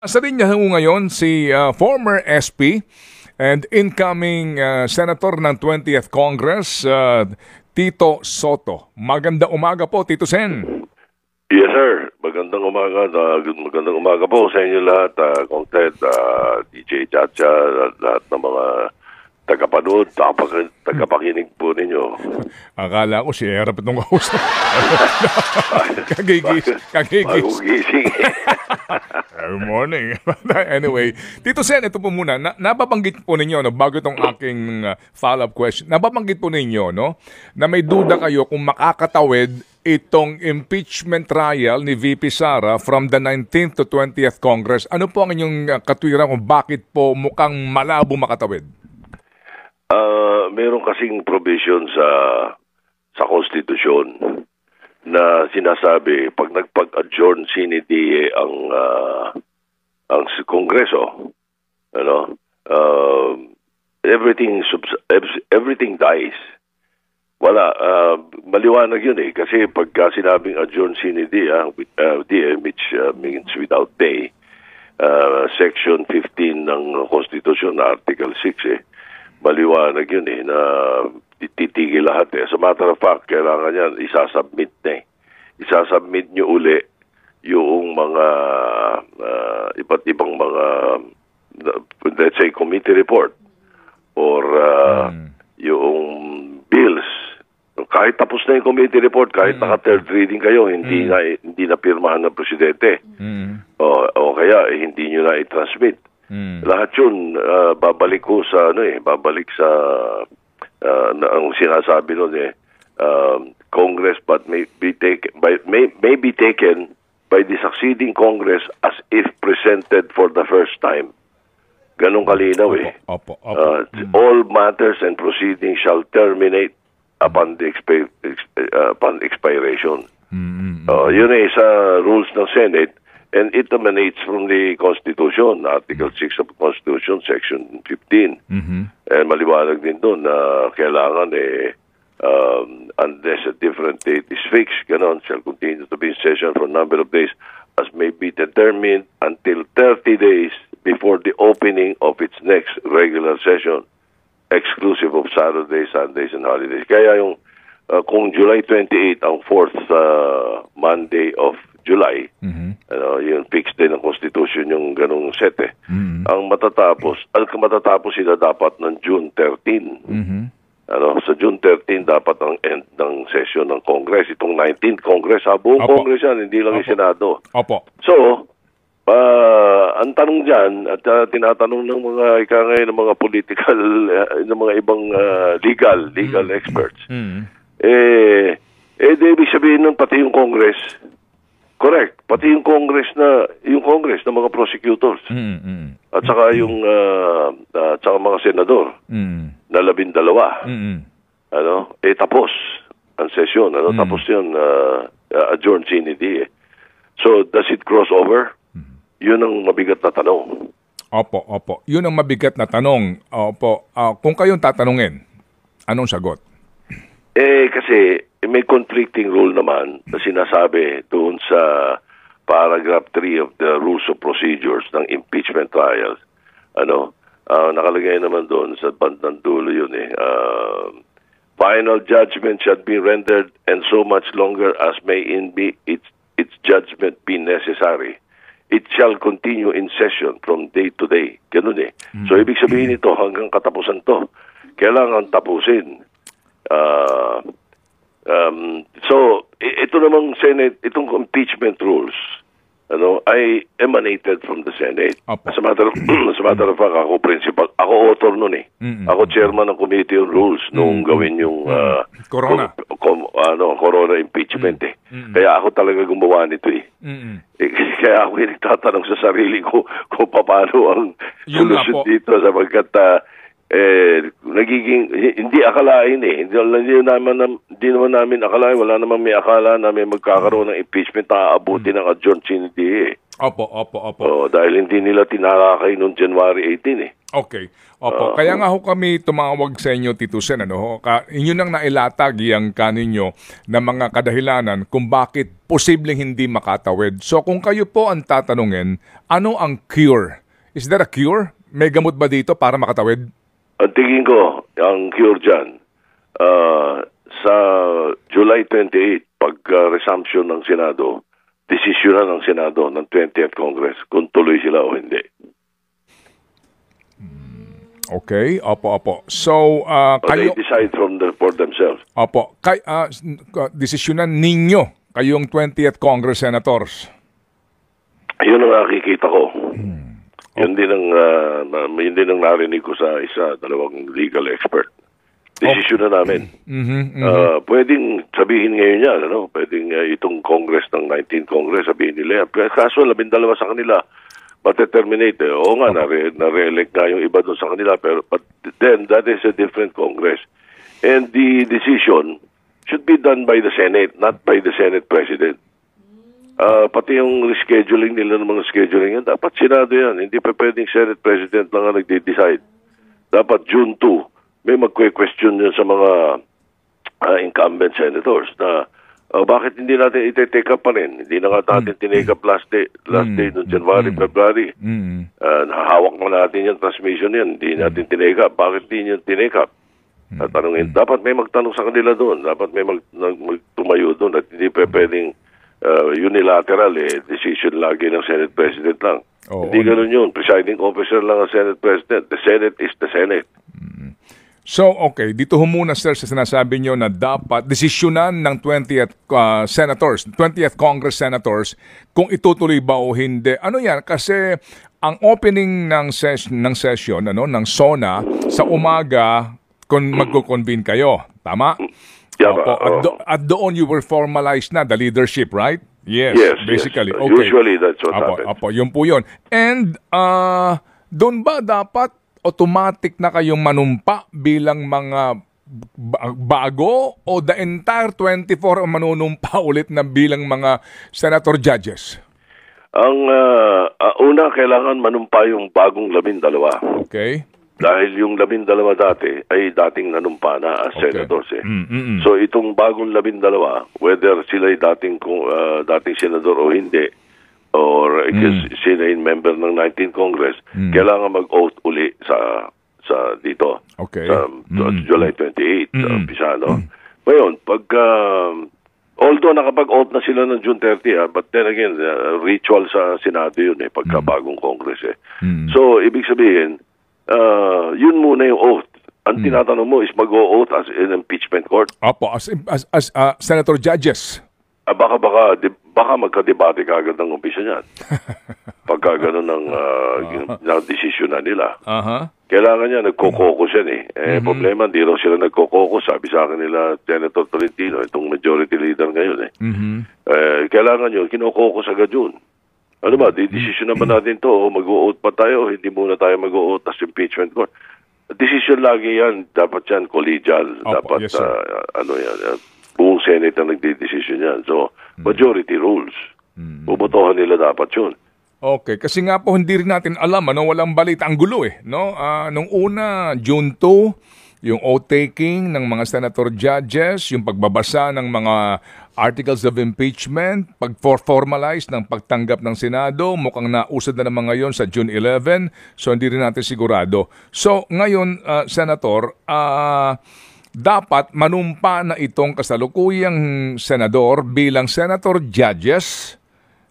Sa linya ho ngayon si former SP and incoming Senator ng 20th Congress, Tito Soto. Maganda umaga po, Tito Sen. Yes, sir. Magandang umaga po sa inyo lahat, Kong Ted, DJ Chacha, lahat ng mga tagapanood, tagapakinig po ninyo. Akala ko si Erap itong kausap. Kagigising. Good morning. Anyway, Tito Sen, ito po muna. Nababanggit po ninyo, no, bago itong aking follow-up question, nababanggit po ninyo, no, na may duda kayo kung makakatawid itong impeachment trial ni VP Sara from the 19th to 20th Congress. Ano po ang inyong katwiran kung bakit po mukhang malabo makatawid? Meron kasing provision sa Constitution na sinasabi pag nagpag-adjourn sine die ang Kongreso, everything dies. Wala, maliwanag yun kasi pagka sinabing adjourn sine die, which means without day, Section 15 ng Constitution, Article 6 maliwanag yun na titigil lahat As a matter of fact, kailangan yan isasubmit Isasubmit nyo uli yung mga iba't ibang mga let's say committee report or yung bills. Kahit tapos na yung committee report, kahit naka-third reading kayo, hindi na pirmahan ng presidente. O kaya hindi nyo na i-transmit. Lahat yun babalik ko sa babalik sa ang sinasabi noon Congress but may be taken by the succeeding Congress as if presented for the first time. Ganun kalinaw Opo. All matters and proceedings shall terminate upon the expiration. Yun sa rules ng Senate. And it emanates from the Constitution, Article 6 of the Constitution, Section 15. And maliwanag din doon na kailangan unless a different date is fixed, ganon, shall continue to be in session for a number of days as may be determined until 30 days before the opening of its next regular session, exclusive of Saturdays, Sundays, and holidays. Kaya yung kung July 28 ang fourth Monday of July, yun fixed din ng Constitution yung ganung set Ang matatapos sila dapat ng June 13. Sa June 13 dapat ang end ng session ng Congress. Itong 19th Congress, buong Congress yan, hindi lang yung Senado. So, ang tanong dyan, at tinatanong ng mga ng mga political, ng mga ibang legal experts, ibig sabihin nun pati yung Congress. Correct. Pati yung Congress ng mga prosecutors. At saka yung saka mga senador na 12. Tapos ang sesyon. Tapos yun, adjourn sine die. So, does it cross over? Yun ang mabigat na tanong. Opo. Yun ang mabigat na tanong. Opo. Kung kayong tatanungin, anong sagot? Kasi may conflicting rule naman na sinasabi doon sa paragraph 3 of the Rules of Procedures ng impeachment trials. Nakalagay naman doon sa bandang dulo yun final judgment shall be rendered and so much longer as may its judgment be necessary. It shall continue in session from day to day. Ganun So, ibig sabihin ito, hanggang katapusan to. Kailangan tapusin. So, ito namang Senate, itong impeachment rules, ay emanated from the Senate. As a matter of fact, ako principal, ako author nun Ako chairman ng Committee on Rules nung gawin yung Corona impeachment Kaya ako talaga gumawa nito Kaya ako nagtatanong sa sarili ko kung paano ang solusyon dito sapagkat nagiging hindi akalain hindi naman namin akalain, wala naman may akala na may magkakaroon ng impeachment na aabuti ng adjourn sine die. Opo. Dahil hindi nila tinalakay noong January 18 Okay. Opo. Kaya nga ho kami tumawag sa inyo, Tito Sen, ano ho? Inyo nang nailatag yung kaninyo na mga kadahilanan kung bakit posibleng hindi makatawid. So kung kayo po ang tatanungin, ano ang cure? Is there a cure? May gamot ba dito para makatawid? Ang tingin ko, ang cure dyan, sa July 28, pag-resumption ng Senado, desisyonan ng Senado ng 20th Congress kung tuloy sila o hindi. Okay, opo. So, They decide for themselves. Opo, desisyonan ninyo, kayong 20th Congress Senators. Yun ang nakikita ko. Yun din ang narinig ko sa dalawang legal expert. Desisyon na namin. Pwedeng sabihin ngayon yan, pwedeng itong Congress ng 19th Congress, sabihin nila yan. Kaso 12 sa kanila, terminate. Oo nga, na-re-elect nga yung iba doon sa kanila, but then that is a different Congress. And the decision should be done by the Senate, not by the Senate President. Pati yung scheduling nila ng mga scheduling yan, dapat Senado yan. Hindi pa pwedeng Senate President lang ang nagde-decide. Dapat June 2, may magque-question yun sa mga incumbent senators na bakit hindi natin ite-take up pa rin? Hindi na nga natin tinake up last day noong January, February. Hawak mo natin yung transmission yan. Hindi natin tinake up. Bakit hindi nyo tinake up? Tanungin, dapat may magtanong sa kanila doon. Dapat may magtumayo doon at hindi pa pwedeng unilateral decision lagi ng Senate President lang. Hindi ganun yun. Presiding officer lang ang Senate President. The Senate is the Senate. So, okay, dito ho muna, sir, sa sinasabi nyo na dapat desisyonan ng 20th Senators, 20th Congress Senators, kung itutuloy ba o hindi. Ano yan? Kasi ang opening ng session ng SONA sa umaga kung magko-convene kayo. Tama? Yeah, at doon you were formalized na, the leadership, right? Yes, basically. Yes. Okay. Usually, that's what happens. Yun po yun. And doon ba dapat automatic na kayong manumpa bilang mga bago o the entire 24 manunumpa ulit na bilang mga senator judges? Ang una, kailangan manumpa yung bagong 12. Okay. Dahil yung 12 dati ay dating nanumpa na as senators. So itong bagong 12, whether sila ay dating senador o hindi, or sila ay member ng 19th Congress, kailangan mag-oath uli sa dito. Okay. Sa July 28, umpisa, no? Ngayon, although nakapag-oath na sila ng June 30, but then again, ritual sa Senado yun, pagka bagong Congress. So, ibig sabihin, yun muna yung oath. Ang tinatanong mo is mag-o-oath as in impeachment court? Opo, as senator judges. Baka magka-debate kagad ng umpisa niyan. Pagka gano'n ng desisyon na nila. Kailangan niya, nagkokokos yan problema, hindi raw sila nagkokokos. Sabi sa akin nila, Senator Tolentino, itong majority leader ngayon kailangan yun, kinokokos agad yun. Ano ba, desisyon naman natin to, mag-o-oath pa tayo, hindi muna tayo mag-o-oath as impeachment court. Decision lagi yan, dapat yan collegial. Dapat, yes, yan, buong Senate ang nagde-decision yan. So, majority rules. Bubotohan nila dapat yun. Okay, kasi nga po hindi rin natin alam, walang balita, ang gulo no? Nung una, June 2, yung oath-taking ng mga senator judges, yung pagbabasa ng mga articles of impeachment, pag-formalize ng pagtanggap ng Senado, mukhang nausad na naman ngayon sa June 11, so hindi rin natin sigurado. So, ngayon, Senator, dapat manumpa na itong kasalukuyang senador bilang senator judges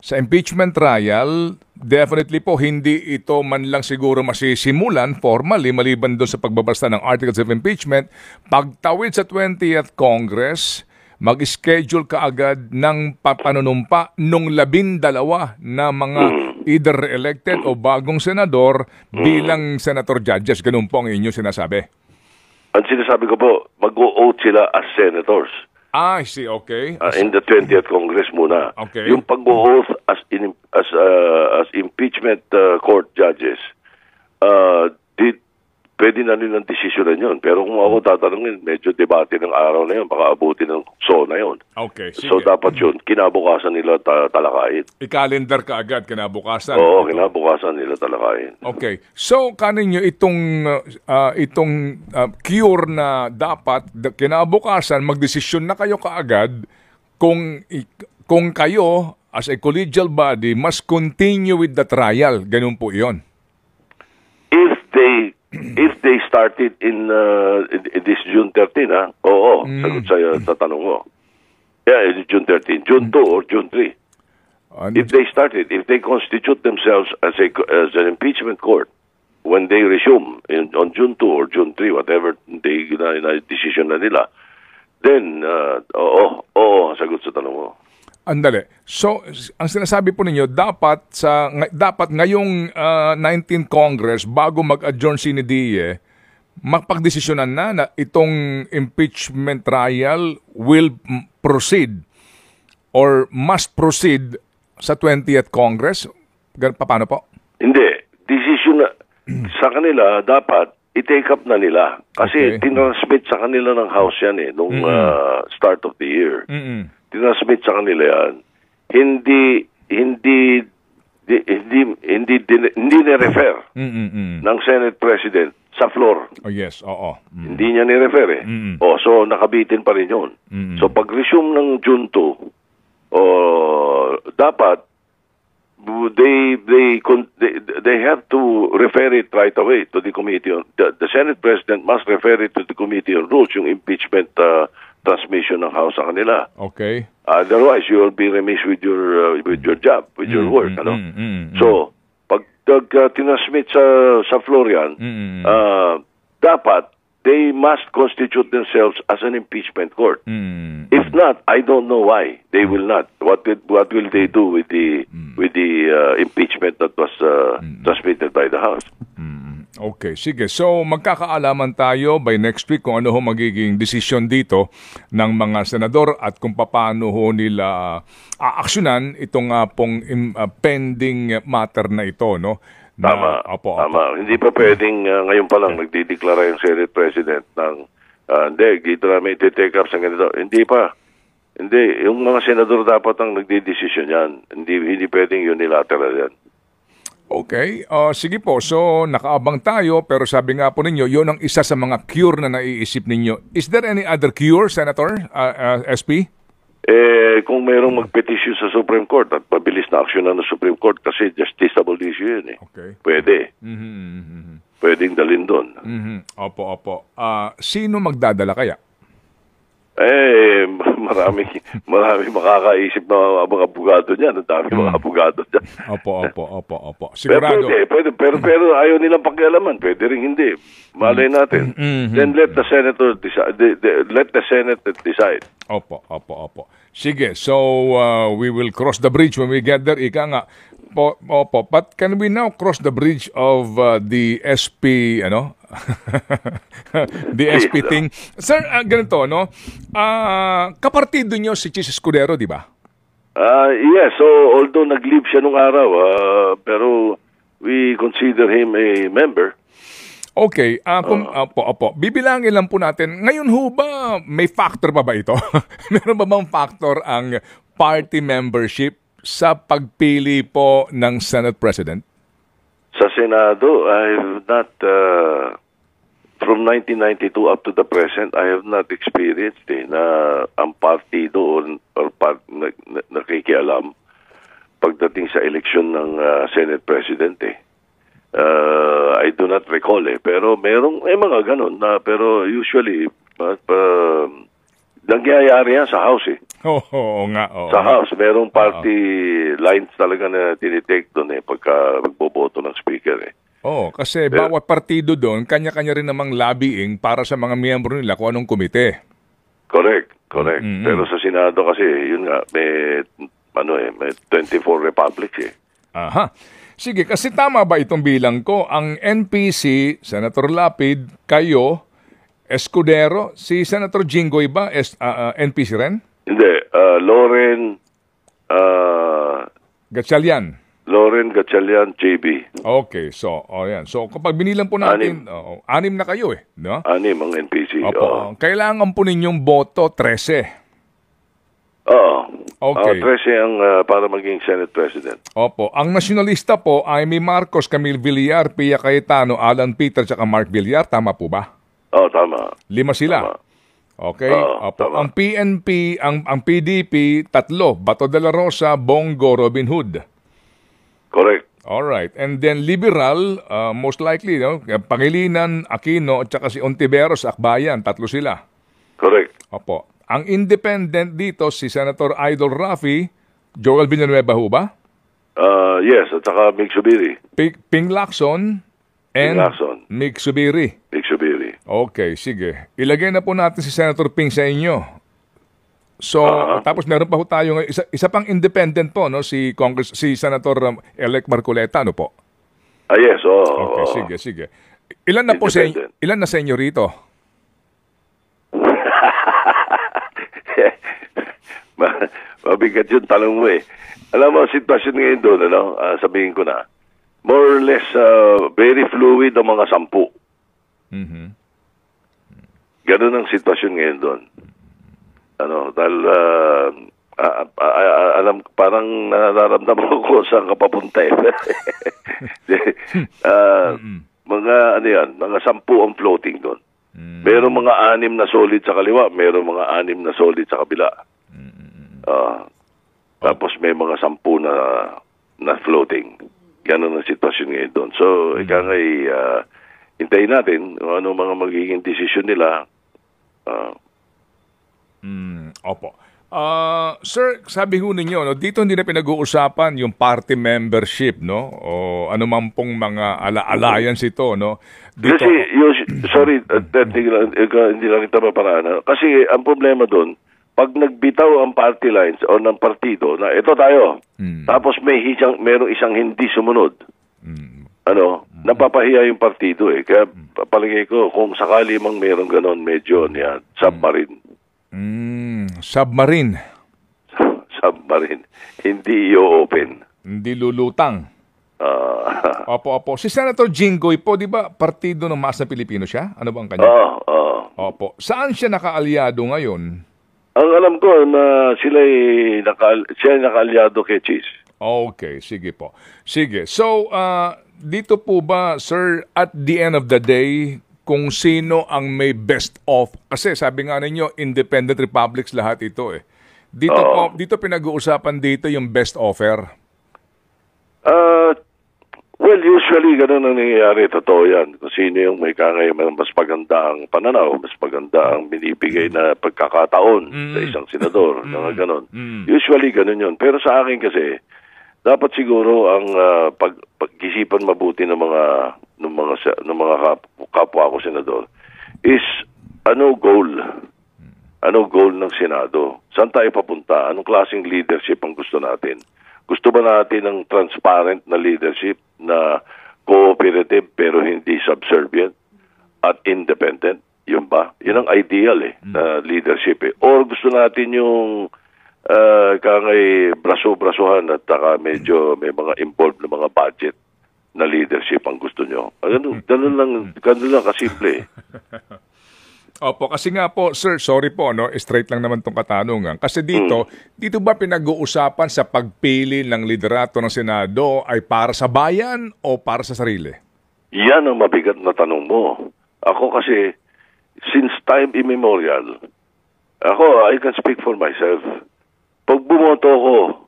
sa impeachment trial. Definitely po hindi ito man lang siguro masisimulan formally maliban doon sa pagbabasa ng articles of impeachment. Pagtawid sa 20th Congress, mag-schedule ka agad ng panunumpa nung 12 na mga either re-elected o bagong senador bilang senator judges. Ganun po ang inyong sinasabi. Ang sinasabi ko po, mag-o-oath sila as senators. I see, okay. In the 20th Congress muna. Okay. Yung pag-o-oath as impeachment court judges, pwede na nilang desisyonan yun. Pero kung ako tatanungin, medyo debate ng araw na yun, baka abutin ng na yun. Okay, sige. So dapat yun, kinabukasan nila talakayin. I-calendar ka agad kinabukasan. Oo, kinabukasan nila talakayin. Okay. So, kaninyo itong cure na dapat kinabukasan, magdesisyon na kayo kaagad kung kayo as a collegial body must continue with the trial. Ganun po iyon. If they started in this June 13, oo, sagot sa tanong mo. Yeah, it's June 13. June 2 or June 3. If they constitute themselves as an impeachment court, when they resume on June 2 or June 3, whatever they decision na nila, then, oo, sagot sa tanong mo. Andali. So, ang sinasabi po ninyo, dapat ngayong 19th Congress, bago mag-adjourn si Nidia, mapagdesisyonan na itong impeachment trial will proceed or must proceed sa 20th Congress? Paano po? Hindi. Decision na, sa kanila, dapat i-take up na nila. Kasi tinransmit sa kanila ng House yan nung start of the year. Tinransmit sa kanila yan. Hindi ni-refer ng Senate President sa floor. Oh yes, oo. Hindi niya ni-refer eh. So nakabitin pa rin yun. So pag-resume ng June 2, dapat they have to refer it right away to the committee on the Senate President must refer it to the committee on rules, yung impeachment transmission ng House sa kanila. Okay. Otherwise, you will be remiss with your job, with your work, So, pag tinasmit sa floor yan, dapat they must constitute themselves as an impeachment court. If not, I don't know why they will not. What will they do with the impeachment that was transmitted by the House? Okay, sige. So, magkakaalaman tayo by next week kung ano ho magiging desisyon dito ng mga senador at kung paano ho nila aaksyonan itong pong pending matter na ito, no? Tama. Tama. Hindi pa pwedeng ngayon pa lang nagdideklara yung Senate President ng hindi, dito namin iti-take up sa ganito. Hindi pa. Hindi. Yung mga senador dapat ang nagdidesisyon yan. Hindi pwedeng unilateral yan. Okay. Sige po. So, nakaabang tayo pero sabi nga po ninyo, yun ang isa sa mga cure na naiisip ninyo. Is there any other cure, Senator SP? Kung mayroong mag-petition sa Supreme Court at pabilis na aksyonan ng Supreme Court kasi justiciable issue yun eh. Okay. Pwede. Pwedeng dalhin doon. Opo. Sino magdadala kaya? Marami makakaisip na mga abogado niyan. Ang dami mga abogado niyan. Opo. Sigurado. Pero ayaw nilang pakialaman. Pwede rin hindi. Malay natin. Then let the senator decide. Let the Senate decide. Opo. Sige, so we will cross the bridge when we get there. Ika nga. Opo. But can we now cross the bridge of the SP, the SP thing? Sir, ganito, no? Kapartido nyo si Chis Escudero, di ba? Yes, so although nag-leave siya nung araw, pero we consider him a member. Okay, opo. Bibilangin lang po natin. Ngayon ho ba, may factor pa ba ito? Meron ba bang factor ang party membership sa pagpili po ng Senate President? Sa Senado, I have not, from 1992 up to the present, I have not experienced na ang partido or nakikialam pagdating sa eleksyon ng Senate President I do not recall pero may mga ganun pero usually nangyayari yan sa House Oo nga. Sa House, merong party lines talaga na tinitake doon pagka magboboto ng speaker kasi bawat partido doon, kanya-kanya rin namang lobbying para sa mga miyembro nila kung anong komite. Correct. Pero sa Senado kasi, yun nga, may 24 republics Aha. Sige, kasi tama ba itong bilang ko? Ang NPC, Senator Lapid, kayo, Escudero, si Senator Jinggoy ba, NPC rin? Hindi, Lauren Gatchalian. Loren Gatchalian, JB. Okay, so, yan. So, kapag binilang po natin, anim na kayo no? 6 ang NPC. Opo. Kailangan po ninyong boto 13. Oo. Okay. 13 ang para maging Senate President. Opo. Ang nasyonalista po ay Amy Marcos, Camille Villar, Pia Cayetano, Alan Peter, at Mark Villar. Tama po ba? Oo, tama. 5 sila. Tama. Okay? Opo. Tama. Ang PNP, ang PDP, 3. Bato de la Rosa, Bongo, Robin Hood. Correct. Alright. And then liberal, most likely, Pangilinan, Aquino, at saka si Ontiveros, Akbayan. 3 sila. Correct. Opo. Ang independent dito, si Senator Idol Rafi, Joel Villanueva ho ba? Yes, at saka Mig Subiri. Ping Lacson and Mig Subiri. Mig Subiri. Okay, sige. Ilagay na po natin si Senator Ping sa inyo. So, tapos meron pa ho tayo isa pang independent po, no, si Senator Elec Marcoleta, ano po? Yes, Okay, sige. Ilan na po ilan na sa inyo rito? Mabigat yung tanong mo eh. Alam mo, sitwasyon ngayon doon, sabihin ko na, more or less very fluid ang mga 10. Ganun ang sitwasyon ngayon doon. Dahil alam, parang nararamdaman ko saan ka papunta eh. Mga 10 ang floating doon. Meron mga 6 na solid sa kaliwa, meron mga 6 na solid sa kabila. Tapos may mga 10 na floating. Ganun ang sitwasyon ngayon doon. So, hintayin natin kung ano mga magiging desisyon nila. Opo. Sir, sabi ho ninyo, dito hindi na pinag-uusapan yung party membership, no? O anumang pong mga alliance ito, no? Dito... Kasi, sorry, hindi lang kita maparaan. Kasi ang problema doon, pag nagbitaw ang party lines o ng partido na ito tayo, tapos merong isang hindi sumunod, napapahiya yung partido eh. Kaya palagay ko, kung sakali mang merong ganon, medyo submarine. Submarine. Submarine. Hindi i-open. Hindi lulutang. Opo. Si Senator Jinggoy po, di ba, partido ng Masa Pilipino siya? Ano ba ang kanya? Opo. Saan siya nakaalyado ngayon? Ang alam ko na siya nakaalyado kay Cheese. Okay, sige po. Sige. So, dito po ba, sir, at the end of the day, kung sino ang may best of, kasi sabi nga ninyo, independent republics lahat ito eh. Dito pinag-uusapan dito yung best offer. Well, usually ganun ang nangyayari. Totoo yan. Kung sino yung may mas maganda ang pananaw, mas maganda ang binibigay na pagkakataon sa isang senador. Ganun. Usually ganun yun. Pero sa akin kasi, dapat siguro ang pag-isipan mabuti ng mga kapwa ko senador is ano goal ng Senado? Saan tayo papunta? Anong klaseng leadership ang gusto natin? Gusto ba natin ng transparent na leadership na cooperative pero hindi subservient at independent? Yun ba? Yun ang ideal na leadership eh. Or gusto natin yung braso-brasuhan at medyo may mga involved na mga budget na leadership ang gusto nyo. Ganun lang kasimple. Opo, kasi nga po, sir, sorry po, straight lang naman tong katanungan. Kasi dito ba pinag-uusapan sa pagpili ng liderato ng Senado ay para sa bayan o para sa sarili? Yan ang mabigat na tanong mo. Ako kasi, since time immemorial, I can speak for myself. Pag bumoto ko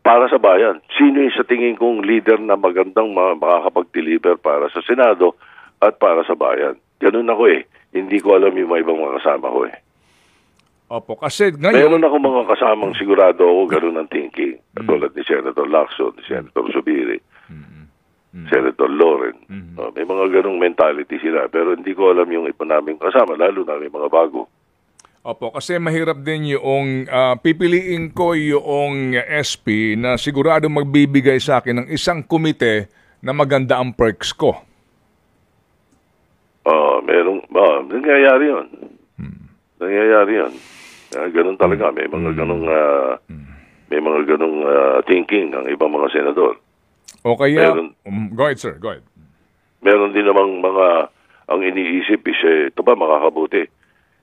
para sa bayan, sino yung sa tingin kong leader na magandang makakapag-deliver para sa Senado at para sa bayan? Ganun ako eh. Hindi ko alam yung mga ibang mga kasama ko eh. Opo, kasi ngayon... Meron ako mga kasamang sigurado ako ganun ang thinking. Katulad ni Senator Lacson, ni Senator Subiri, Senator Loren. May mga ganung mentality sila. Pero hindi ko alam yung iba naming kasama, lalo na may mga bago. Opo, kasi mahirap din yung pipiliin ko yung SP na sigurado magbibigay sa akin ng isang komite na maganda ang perks ko. Nangyayari yun. Nangyayari yun. Ganun talaga. May mga ganung thinking ang ibang mga senador. O kaya, Meron. Go ahead, sir. Go ahead. Meron din namang mga, ang iniisip is, ito ba makakabuti?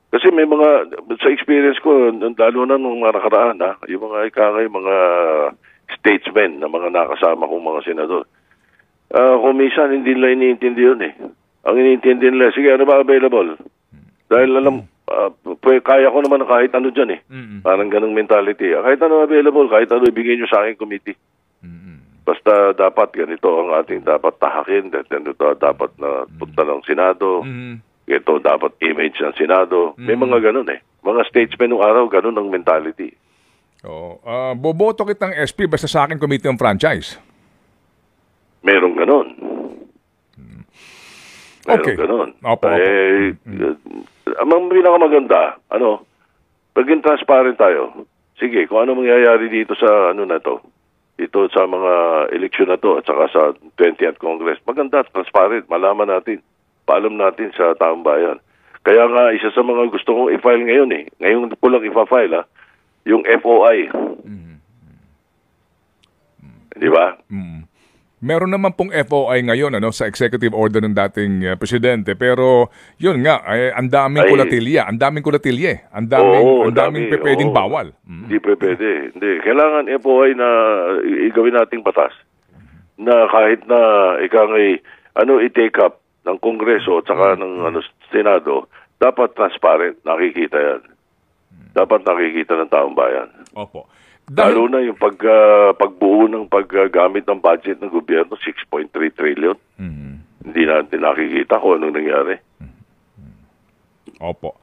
Kasi may mga, sa experience ko, lalo na nung mga nakaraan, yung mga ikangay, mga statesmen na mga nakasama kong mga senador, kung minsan hindi nila iniintindi yun eh. Ang iniintindi nila, sige, ano ba available? Dahil alam, kaya ko naman kahit ano dyan eh. Parang ganung mentality. Kahit ano available, kahit ano ibigay nyo sa aking committee. Basta dapat ganito ang ating dapat tahakin. Ito dapat na punta ng Senado. Ito dapat image ng Senado. May mga ganun eh. Mga statesmen ng araw, ganun ang mentality. Boboto kitang SP basta sa aking committee on franchise. Merong ganun. Okay. Ganun. Opo. Ang pinakamaganda, paging transparent tayo. Sige, kung ano mangyayari dito sa na to, dito sa mga eleksyon na to at saka sa 20th Congress, maganda, transparent, malaman natin, paalam natin sa taong bayan. Kaya nga, isa sa mga gusto kong i-file ngayon ngayon ko lang i-file yung FOI. Di ba? Meron naman pong FOI ngayon sa executive order ng dating presidente, pero yun nga, ang daming kulatilya, ang daming pwedeng bawal. Hindi pwede. Hindi. Kailangan FOI na igawin nating batas na kahit na i-take up ng Kongreso at saka ng Senado, dapat transparent, nakikita yan. Dapat nakikita ng taong bayan. Opo. Lalo na yung pagbuo ng paggamit ng budget ng gobyerno, 6.3 trillion. Hindi natin nakikita kung anong nangyari. Opo.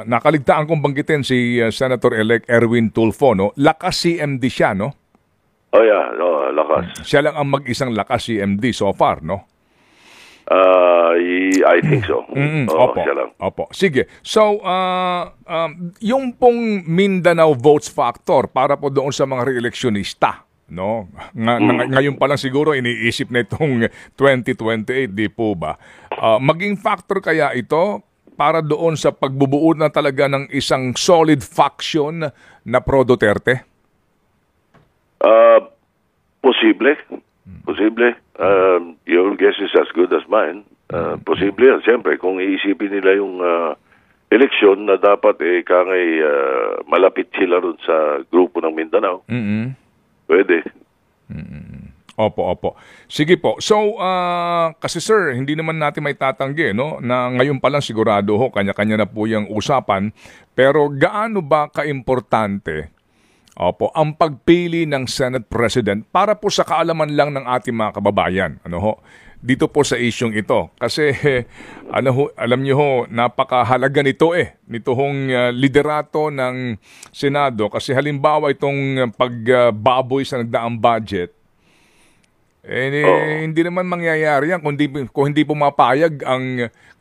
Nakaligtaan kong banggitin si Senator-elect Erwin Tulfo, no? Lakas CMD siya, no? Oh yeah, lakas. Siya lang ang mag-isang lakas CMD so far, no? I think so. Opo. Siya lang. Opo. Sige. So, yung pong Mindanao votes factor para po doon sa mga re-electionista, no? Ngayon pa lang siguro iniisip na itong 2028, di po ba? Maging factor kaya ito para doon sa pagbubuo na talaga ng isang solid faction na pro-Duterte? Posible. Your guess is as good as mine. Posible yan. Siyempre, kung iisipin nila yung eleksyon na dapat malapit sila ron sa grupo ng Mindanao. Pwede. Opo. Sige po. So, kasi sir, hindi naman natin may tatanggi, no? Na ngayon pa lang sigurado kanya-kanya na po yung usapan. Pero gaano ba kaimportante ang pagpili ng Senate President para po sa kaalaman lang ng ating mga kababayan, dito po sa isyong ito. Kasi, alam niyo napakahalaga nito liderato ng Senado. Kasi halimbawa itong pagbaboy sa nagdaang budget, hindi naman mangyayari yan kung hindi pumapayag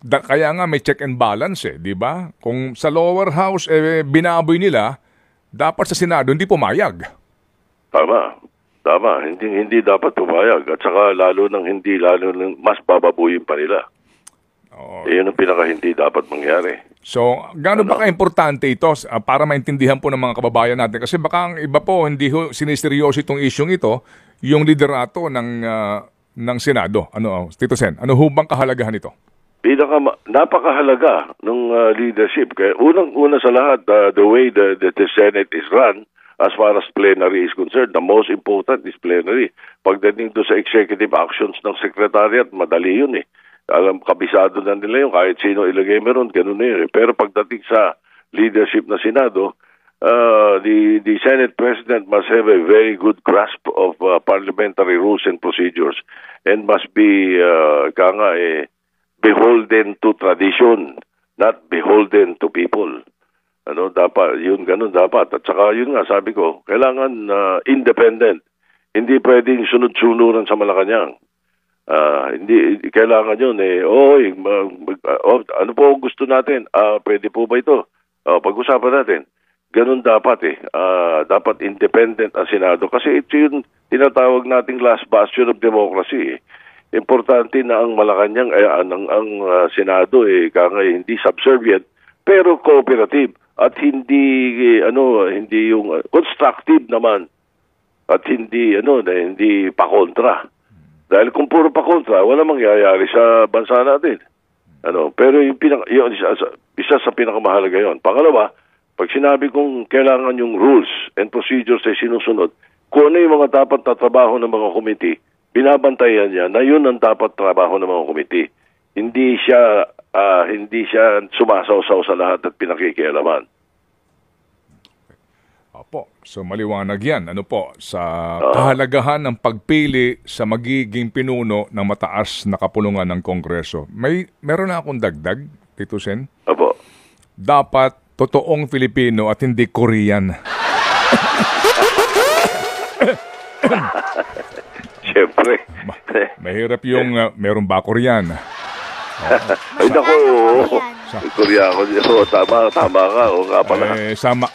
kaya nga may check and balance, di ba? Kung sa lower house, binaboy nila, dapat sa Senado hindi pumayag. Tama. Hindi dapat pumayag. At saka lalo nang mas bababuyin pa nila. Yun ang hindi dapat mangyari. So, gaano ba ka-importante ito para maintindihan po ng mga kababayan natin? Kasi baka ang iba po, hindi siniseryoso itong isyong ito, yung liderato ng Senado. Tito Sen, ano hubang kahalagahan ito? Napakahalaga ng leadership. Kaya unang-una sa lahat, the way the Senate is run, as far as plenary is concerned, the most important is plenary. Pagdating to sa executive actions ng secretariat, madali yun eh. Kabisado na nila yun, kahit sino ilagay meron, ganun na yun eh. Pero pagdating sa leadership na Senado, the Senate President must have a very good grasp of parliamentary rules and procedures and must be beholden to tradition, not beholden to people. Ganun dapat. At saka yun nga, sabi ko, kailangan independent. Hindi pwedeng sunod-sunuran sa Malacanang. Hindi, kailangan yun ano po gusto natin? Pwede po ba ito? Pag-usapan natin. Ganun dapat dapat independent ang Senado. Kasi ito yung tinatawag nating last bastion of democracy. Importante na ang Malacanang ang Senado hindi subservient pero cooperative at hindi yung constructive naman at hindi hindi pa-kontra. Dahil kung puro pa-kontra, wala mangyayari sa bansa natin. Pero yung isa sa pinakamahalaga yon. Pangalawa, pag sinabi kong kailangan yung rules and procedures ay sinusunod, kung ano yung mga dapat na trabaho ng mga committee, binabantayan niya na yun ang dapat trabaho ng mga committee. Hindi siya sumasaw-saw sa lahat at pinakikialaman. Opo. So maliwanag yan. Sa kahalagahan ng pagpili sa magiging pinuno ng mataas na kapulungan ng Kongreso. Meron na akong dagdag, Tito Sen. Opo. Dapat totoong Filipino at hindi Korean. Siyempre. Mahirap yung meron ba Korean? Ay, naku. Korea ako. Tama ka. O nga pala.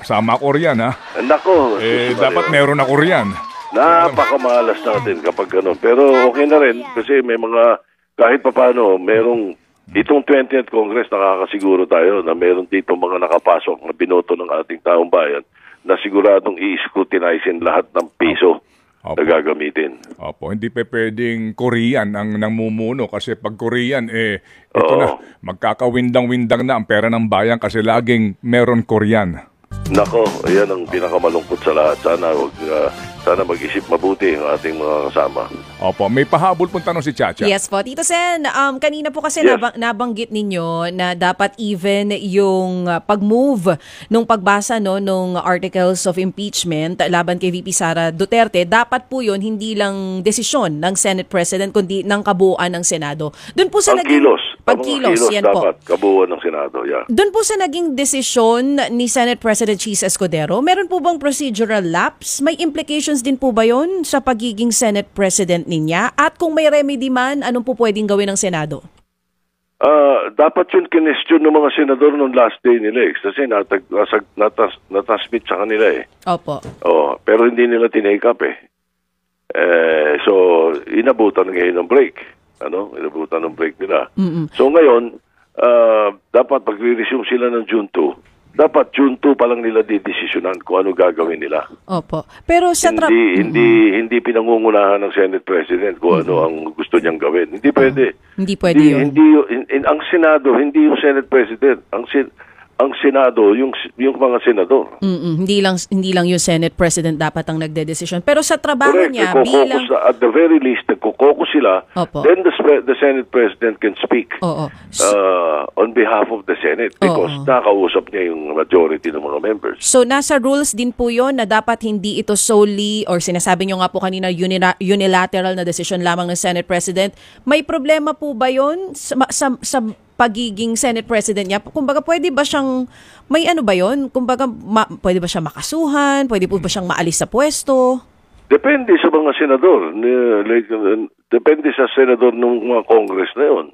Sama Korean, ha? Naku. Dapat meron na Korean. Napakamalas natin kapag gano'n. Pero okay na rin kasi may mga, kahit papano, merong, itong 20th Congress, nakakasiguro tayo na meron dito mga nakapasok na binoto ng ating taong bayan na siguradong i-scrutinizein lahat ng piso na gagamitin. Opo, hindi pa pwedeng Korean ang namumuno kasi pag Korean, ito na, magkakawindang-windang na ang pera ng bayan kasi laging meron Korean. Nako, ayan ang pinakamalungkot sa lahat. Sana mag-isip mabuti ang ating mga kasama. Opo, may pahabol pong tanong si Chacha. Yes po. Tito Sen, kanina po kasi nabanggit ninyo na dapat even yung pag-move nung pagbasa nung articles of impeachment laban kay VP Sara Duterte, dapat po yun hindi lang desisyon ng Senate President kundi ng kabuuan ng Senado. Doon po sa pagkilos, yan dapat, po. Kabuuan ng Senado, yeah. Doon po sa naging desisyon ni Senate President Cheese Escudero, meron po bang procedural lapse? May implications din po ba yun sa pagiging Senate President niya? At kung may remedy man, anong po pwedeng gawin ng Senado? Dapat yun kinestyon ng mga senador nung last day nila kasi natasmit sa kanila Opo. Pero hindi nila tinake up so inabutan ngayon ng break. Inabutan ng break nila. Mm-mm. So ngayon, dapat pag-resume sila ng June 2, dapat June 2 pa lang nila didesisyonan kung ano gagawin nila. Opo. Pero sa hindi pinangungunahan ng Senate President kung ano ang gusto niyang gawin. Hindi pwede. Hindi pwede yun. Ang Senado, hindi yung Senate President. Ang Senado, yung mga senador. Hindi lang yung Senate President dapat ang nagdedesisyon. Pero sa trabaho Correct. niya bilang at the very least nagkokoko sila, Opo. Then the Senate President can speak on behalf of the Senate because nakausap niya yung majority ng mga members. So nasa rules din po yon na dapat hindi ito solely or sinasabi nyo nga po kanina unilateral na desisyon lamang ng Senate President. May problema po ba yon sa pagiging Senate President niya? Kumbaga, pwede ba siyang, may ano ba yun? Kumbaga, pwede ba siyang makasuhan? Pwede po ba siyang maalis sa pwesto? Depende sa mga senador. Depende sa senador ng mga Congress na yun.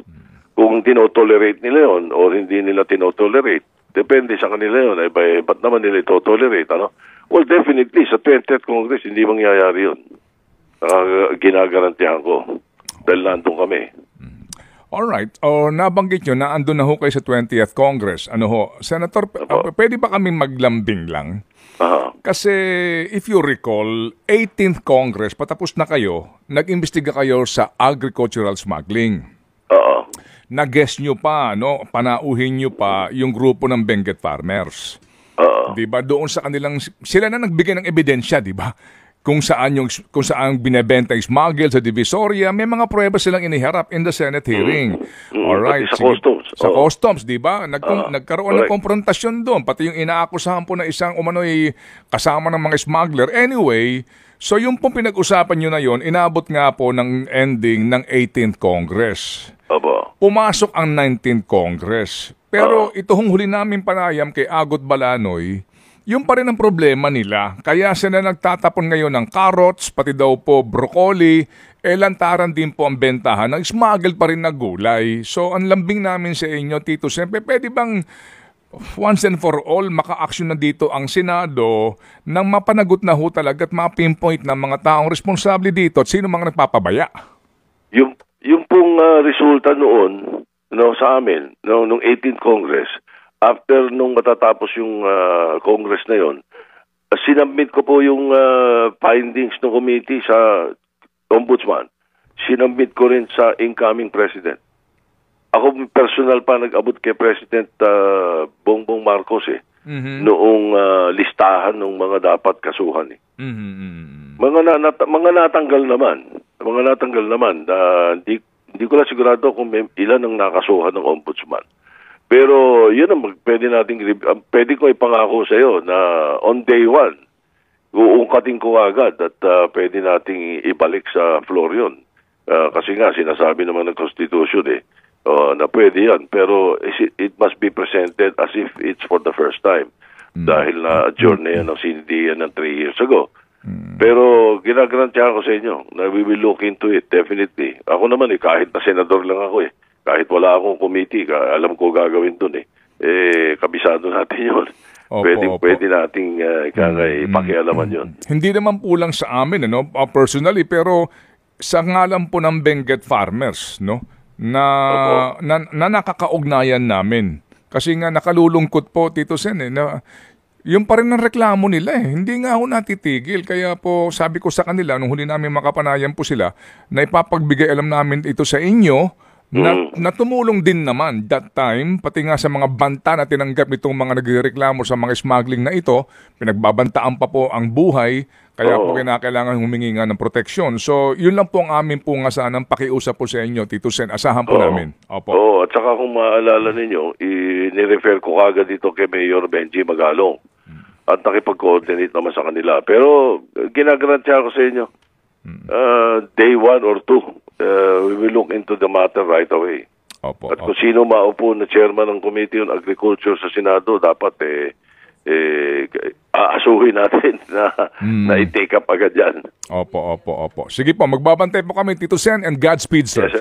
Kung tinotolerate nila yun o hindi nila tinotolerate. Depende sa kanila yun. Ba't naman nila itotolerate? Well, definitely, sa 20th Congress, hindi mangyayari yun. Ginagarantihan ko. Dahil nandun kami. Alright. Nabanggit nyo na andun na ho kayo sa 20th Congress. Senator, pwede ba kami maglambing lang? Kasi if you recall, 18th Congress, patapos na kayo, nag-imbestiga kayo sa agricultural smuggling. Nag-guess nyo pa, panauhin nyo pa yung grupo ng Benguet Farmers. Diba? Doon sa kanilang, sila na nagbigay ng ebidensya, diba? Kung saan binebenta yung smuggle sa Divisoria, may mga pruebas silang iniharap in the Senate hearing. Alright. Sa customs. Sa customs, di ba? Nagkaroon ng konfrontasyon doon. Pati yung inaakusahan po na isang umano'y kasama ng mga smuggler. Anyway, so yung pong pinag-usapan nyo na yon, inabot nga po ng ending ng 18th Congress. Pumasok ang 19th Congress. Pero ito hong huli namin panayam kay Agot Balanoy, yung pa rin ang problema nila. Kaya sila nagtatapon ngayon ng carrots, pati daw po broccoli, lantaran din po ang bentahan ng smuggle pa rin na gulay. So ang lambing namin sa inyo, Tito, siyempre pwede bang once and for all maka-action na dito ang Senado nang mapanagot na ho talaga at ma-pinpoint ng mga taong responsable dito at sino mga nagpapabaya? Yung pong resulta noon sa amin, nung 18th Congress, after nung matatapos yung Congress na yon, Sinubmit ko po yung findings ng committee sa Ombudsman. Sinubmit ko rin sa incoming President. Ako personal pa nag-abot kay President Bongbong Marcos noong listahan ng mga dapat kasuhan. Mga natanggal naman. Hindi ko lang sigurado kung ilan ang nakasuhan ng Ombudsman. Pero yun ang pwede ko ipangako sa iyo na on day 1, uungkatin ko agad at pwede nating ibalik sa floor yun. Kasi nga, sinasabi naman ng Constitution na pwede yan. Pero it must be presented as if it's for the first time. Dahil na-adjourn na yan ng CND ng 3 years ago. Pero ginagarantya ko sa inyo na we will look into it, definitely. Ako naman kahit na senador lang ako kahit wala akong committee, alam ko gagawin dun kabisado natin yun. Pwede nating ipakialaman yun. Hindi naman po lang sa amin, personally, pero sa ngalan po ng Benguet Farmers, na nakakaugnayan namin. Kasi nga nakalulungkot po, Tito Sen, na yung pa rin ang reklamo nila Hindi nga ako natitigil. Kaya po sabi ko sa kanila, nung huli namin makapanayan po sila, na ipapagbigay alam namin ito sa inyo, na tumulong din naman that time, pati nga sa mga banta na tinanggap itong mga nagreklamo sa mga smuggling na ito, pinagbabantaan pa po ang buhay, kaya po kinakailangan humingi nga ng proteksyon. So, yun lang po ang amin po nga sanang pakiusap po sa inyo, Tito Sen. Asahan po namin. Opo. At saka kung maalala ninyo, i-refer ko kagad dito kay Mayor Benji Magalong. At nakipag-coordinate naman sa kanila. Pero, ginagarantya ko sa inyo, day 1 or 2, we will look into the matter right away. At kung sino maupo na chairman ng Committee on Agriculture sa Senado, dapat aasuhin natin na i-take up agad yan. Opo. Sige po, magbabantay po kami, Tito Sen, and Godspeed, sir. Yes, sir.